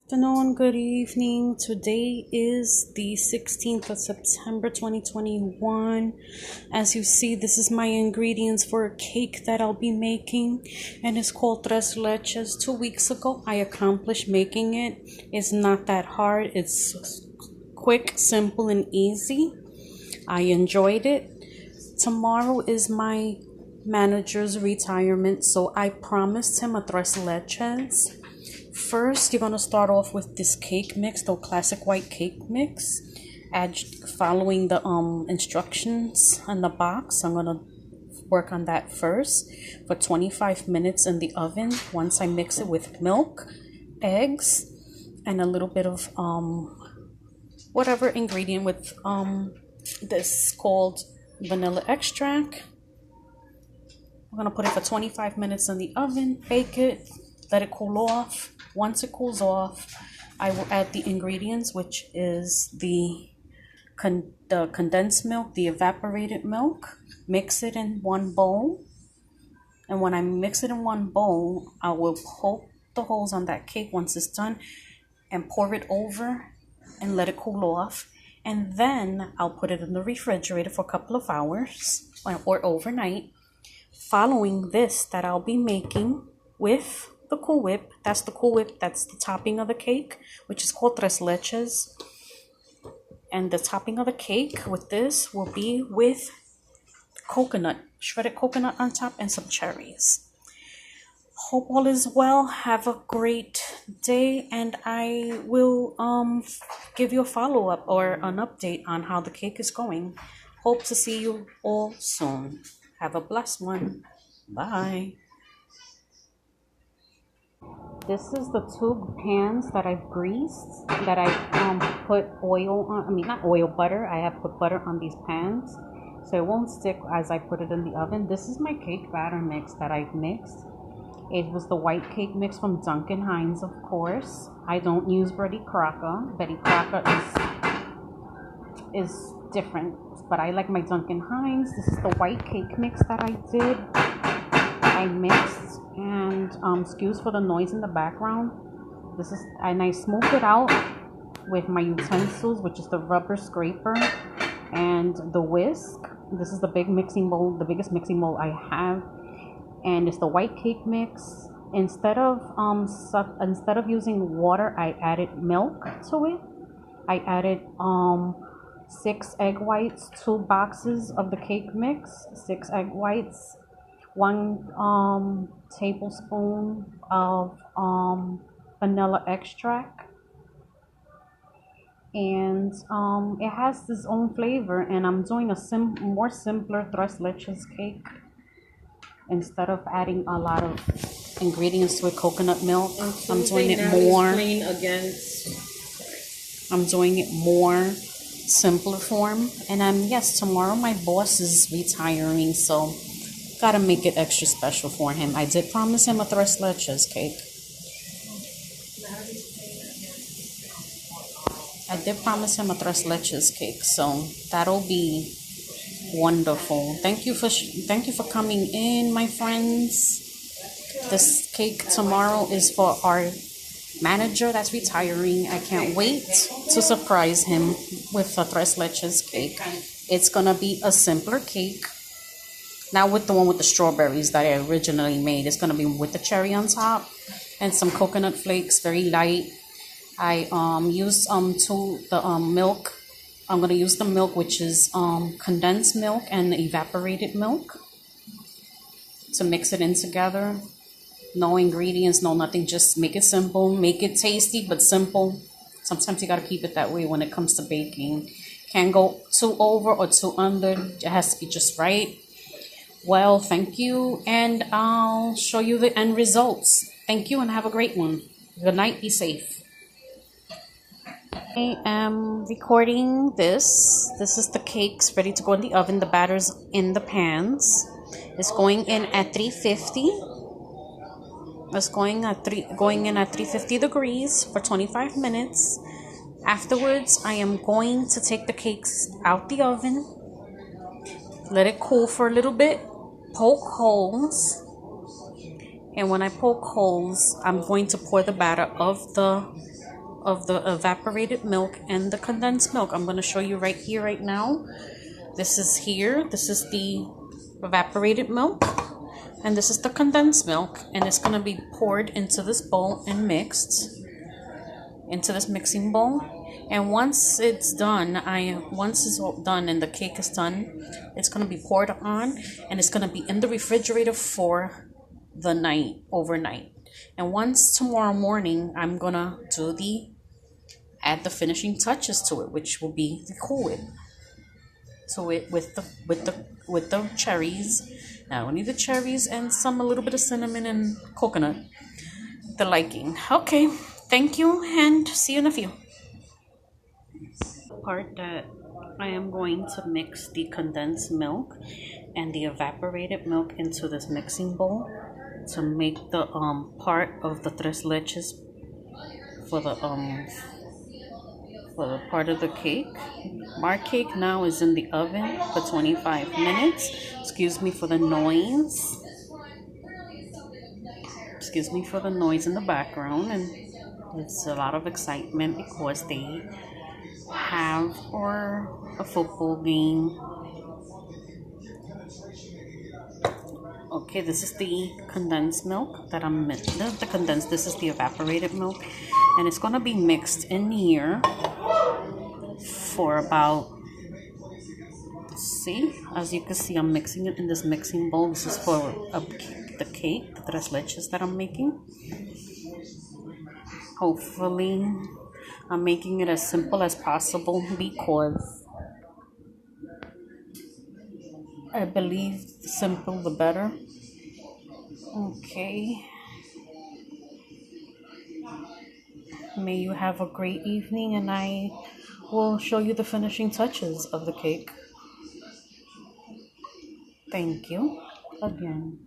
Afternoon, good evening. Today is the 16th of September 2021. As you see, this is my ingredients for a cake that I'll be making, and it's called Tres Leches. 2 weeks ago, I accomplished making it. It's not that hard, it's quick, simple, and easy. I enjoyed it. Tomorrow is my manager's retirement, so I promised him a Tres Leches. First, you're going to start off with this cake mix, the classic white cake mix. Following the instructions on the box. I'm going to work on that first for 25 minutes in the oven. Once I mix it with milk, eggs, and a little bit of whatever ingredient with this called vanilla extract. I'm going to put it for 25 minutes in the oven, bake it, let it cool off. Once it cools off, I will add the ingredients, which is the condensed milk, the evaporated milk. Mix it in one bowl. And when I mix it in one bowl, I will poke the holes on that cake once it's done and pour it over and let it cool off. And then I'll put it in the refrigerator for a couple of hours or overnight. Following this, that I'll be making with the Cool Whip. That's the Cool Whip. That's the topping of the cake, which is called Tres Leches. And the topping of the cake with this will be with coconut, shredded coconut on top, and some cherries. Hope all is well. Have a great day, and I will give you a follow-up or an update on how the cake is going. Hope to see you all soon. Have a blessed one. Bye. This is the two pans that I've greased, that I put oil on. I mean, not oil, butter. I have put butter on these pans so it won't stick as I put it in the oven. This is my cake batter mix that I've mixed. It was the white cake mix from Duncan Hines, of course. I don't use Betty Crocker. Betty Crocker is different, but I like my Duncan Hines. This is the white cake mix that I did. I mixed, and excuse for the noise in the background. And I smoothed it out with my utensils, which is the rubber scraper and the whisk. This is the big mixing bowl, the biggest mixing bowl I have, and it's the white cake mix. Instead of using water, I added milk to it. I added 6 egg whites, 2 boxes of the cake mix, 6 egg whites, 1 tablespoon of vanilla extract, and it has its own flavor. And I'm doing a more simpler Tres Leches cake instead of adding a lot of ingredients with coconut milk. I'm doing it more. I'm doing it more simpler form. And yes, tomorrow my boss is retiring, so gotta make it extra special for him. I did promise him a Tres Leches cake. So that'll be wonderful. Thank you for coming in, my friends. This cake tomorrow is for our manager that's retiring. I can't wait to surprise him with a Tres Leches cake. It's gonna be a simpler cake. Not with the one with the strawberries that I originally made. It's going to be with the cherry on top and some coconut flakes, very light. I used milk. I'm going to use the milk, which is condensed milk and evaporated milk, to mix it in together. No ingredients, no nothing. Just make it simple. Make it tasty, but simple. Sometimes you got to keep it that way when it comes to baking. Can't go too over or too under. It has to be just right. Well, thank you, and I'll show you the end results. Thank you, and have a great one. Good night. Be safe. I am recording this. This is the cakes ready to go in the oven. The batter's in the pans. It's going in at 350. It's going in at 350 degrees for 25 minutes. Afterwards, I am going to take the cakes out the oven, let it cool for a little bit, poke holes, and when I poke holes, I'm going to pour the batter of the of the evaporated milk and the condensed milk. I'm going to show you right here, right now. This is here. This is the evaporated milk. And this is the condensed milk. And it's going to be poured into this bowl and mixed into this mixing bowl. And once it's done, once it's all done and the cake is done, it's going to be poured on and it's going to be in the refrigerator for the night, overnight. And once tomorrow morning, I'm going to add the finishing touches to it, which will be the Cool Whip. So it with the cherries, not only the cherries and a little bit of cinnamon and coconut, the liking. Okay, thank you and see you in a few. Part that I am going to mix the condensed milk and the evaporated milk into this mixing bowl to make the part of the Tres Leches for the part of the cake. Our cake now is in the oven for 25 minutes. Excuse me for the noise. Excuse me for the noise in the background, and it's a lot of excitement because they have a football game. Okay, this is the condensed milk that this is the evaporated milk, and it's gonna be mixed in here for about, as you can see, I'm mixing it in this mixing bowl. This is for the cake, the Tres Leches that I'm making. Hopefully I'm making it as simple as possible because I believe the simple the better. Okay. May you have a great evening, and I will show you the finishing touches of the cake. Thank you again.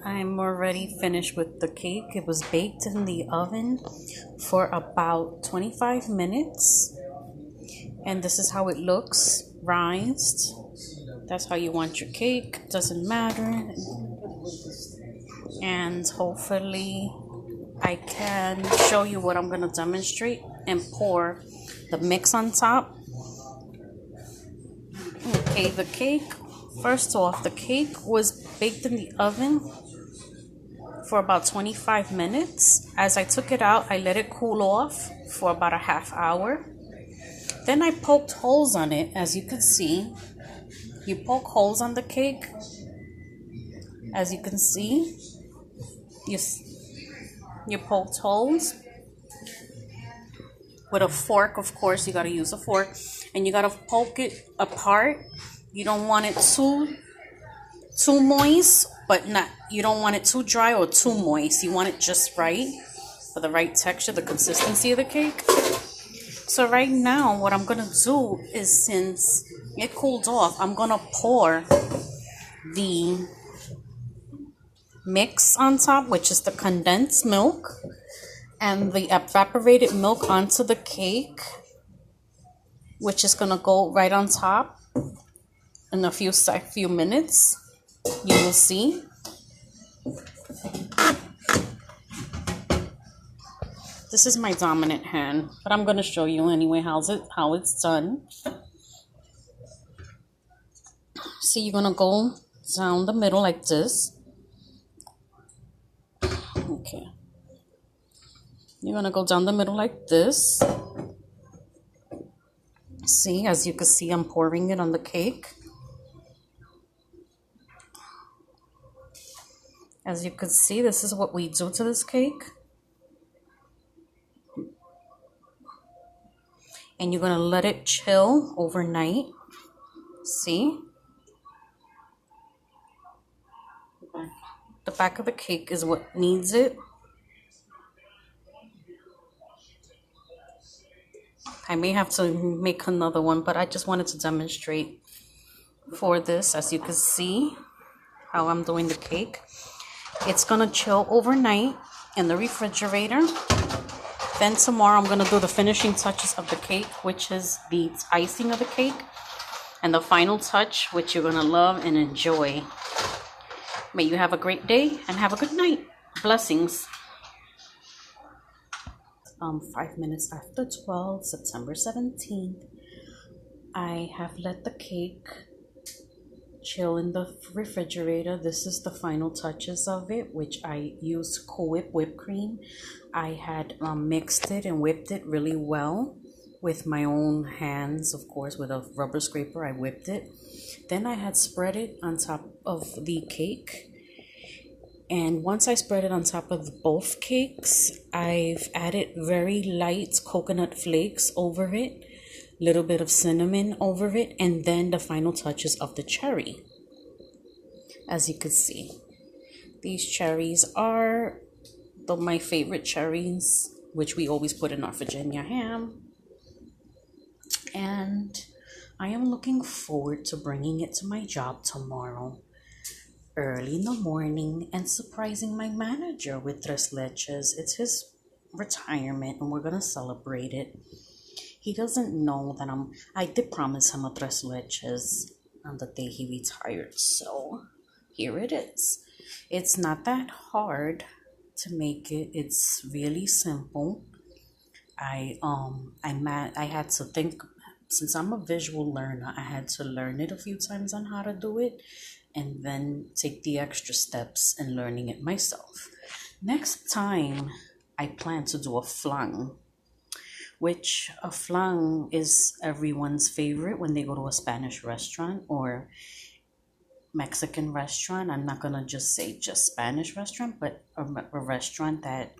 I'm already finished with the cake. It was baked in the oven for about 25 minutes. And this is how it looks, rised. That's how you want your cake. Doesn't matter. And hopefully I can show you what I'm going to demonstrate and pour the mix on top. Okay, the cake, first off, the cake was baked in the oven for about 25 minutes. As I took it out, I let it cool off for about a half hour. Then I poked holes on it, as you can see. You poke holes on the cake, as you can see. You poked holes with a fork. Of course, you got to use a fork, and you got to poke it apart. You don't want it too moist, but you don't want it too dry or too moist. You want it just right for the right texture, the consistency of the cake. So right now, what I'm gonna do is, since it cooled off, I'm gonna pour the mix on top, which is the condensed milk and the evaporated milk, onto the cake, which is gonna go right on top in a few minutes. You will see. This is my dominant hand, but I'm going to show you anyway how it's done. See, you're going to go down the middle like this. Okay. You're going to go down the middle like this. See, as you can see, I'm pouring it on the cake. As you can see, this is what we do to this cake. And you're going to let it chill overnight. See? The back of the cake is what needs it. I may have to make another one, but I just wanted to demonstrate for this. As you can see how I'm doing the cake. It's going to chill overnight in the refrigerator. Then tomorrow I'm going to do the finishing touches of the cake, which is the icing of the cake. And the final touch, which you're going to love and enjoy. May you have a great day and have a good night. Blessings. 5 minutes after 12, September 17th. I have let the cake chill in the refrigerator. This is the final touches of it, which I use whipped cream. I had mixed it and whipped it really well with my own hands, of course, with a rubber scraper. I whipped it. Then I had spread it on top of the cake. And once I spread it on top of both cakes, I've added very light coconut flakes over it, little bit of cinnamon over it, and then the final touches of the cherry. As you could see, these cherries are my favorite cherries, which we always put in our Virginia ham. And I am looking forward to bringing it to my job tomorrow, early in the morning, and surprising my manager with Tres Leches. It's his retirement and we're gonna celebrate it. He doesn't know that I did promise him a Tres Leches on the day he retired, so here it is. It's not that hard to make it. It's really simple. I had to think, since I'm a visual learner, I had to learn it a few times on how to do it, and then take the extra steps in learning it myself. Next time, I plan to do a flan, which a flan is everyone's favorite when they go to a Spanish restaurant or Mexican restaurant. I'm not gonna just say just Spanish restaurant, but a restaurant that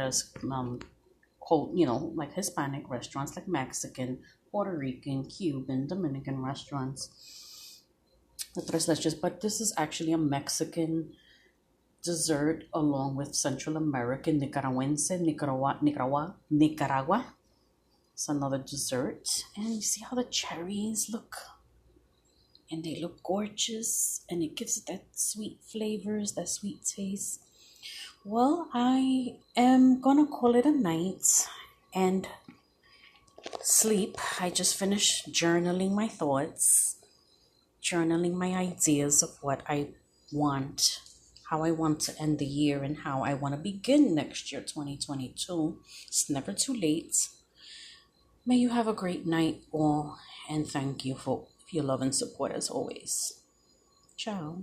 is called, like Hispanic restaurants, like Mexican, Puerto Rican, Cuban, Dominican restaurants. The Tres Leches, but this is actually a Mexican dessert along with Central American, Nicaragua. It's another dessert. And you see how the cherries look? And they look gorgeous, and it gives it that sweet flavors, that sweet taste. Well, I am gonna call it a night and sleep. I just finished journaling my thoughts, journaling my ideas of what I want, how I want to end the year, and how I want to begin next year, 2022. It's never too late. May you have a great night, all, and thank you for your love and support as always. Ciao.